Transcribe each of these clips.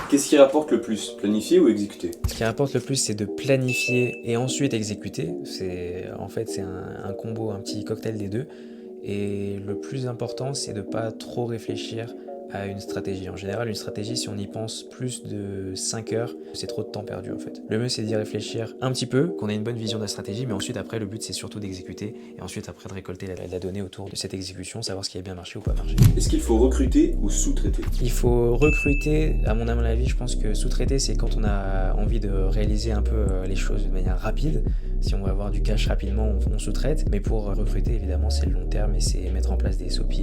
Qu'est-ce qui rapporte le plus, planifier ou exécuter? Ce qui rapporte le plus, c'est de planifier et ensuite exécuter. C'est un combo, un petit cocktail des deux. Et le plus important, c'est de ne pas trop réfléchir à une stratégie. En général, une stratégie, si on y pense plus de 5 heures, c'est trop de temps perdu en fait. Le mieux, c'est d'y réfléchir un petit peu, qu'on ait une bonne vision de la stratégie, mais ensuite, après, le but, c'est surtout d'exécuter et ensuite, après, de récolter la donnée autour de cette exécution, savoir ce qui a bien marché ou pas marché. Est-ce qu'il faut recruter ou sous-traiter? Il faut recruter, à mon avis, je pense que sous-traiter, c'est quand on a envie de réaliser un peu les choses de manière rapide. Si on veut avoir du cash rapidement, on sous-traite. Mais pour recruter, évidemment, c'est le long terme et c'est mettre en place des SOP,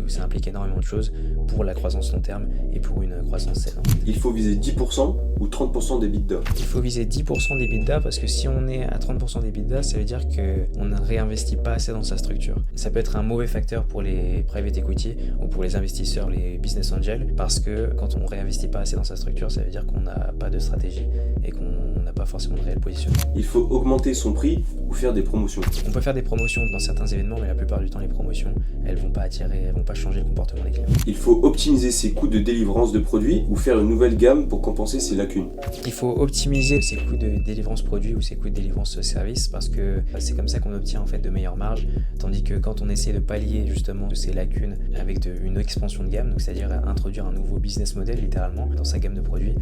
ça implique énormément de choses pour la croissance long terme et pour une croissance saine. Il faut viser 10% ou 30% des d'EBITDA? Il faut viser 10% d'EBITDA parce que si on est à 30% d'EBITDA, ça veut dire qu'on ne réinvestit pas assez dans sa structure. Ça peut être un mauvais facteur pour les private equity ou pour les investisseurs, les business angels, parce que quand on ne réinvestit pas assez dans sa structure, ça veut dire qu'on n'a pas de stratégie et qu'on n'a pas forcément de réel positionnement. Il faut augmenter son prix ou faire des promotions? On peut faire des promotions dans certains événements, mais la plupart du temps, les promotions, elles vont pas attirer, elles vont pas changer le comportement des clients. Il faut optimiser ses coûts de délivrance de produits ou faire une nouvelle gamme pour compenser ses lacunes? Il faut optimiser ses coûts de délivrance produit ou ses coûts de délivrance service parce que c'est comme ça qu'on obtient en fait de meilleures marges, tandis que quand on essaie de pallier justement ces lacunes avec une expansion de gamme, donc c'est-à-dire introduire un nouveau business model littéralement dans sa gamme de produits,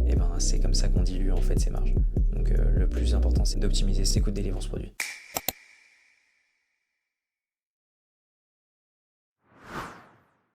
et ben c'est comme ça qu'on dilue en fait ses marges. Donc le plus important, c'est d'optimiser ses coûts de délivrance produit.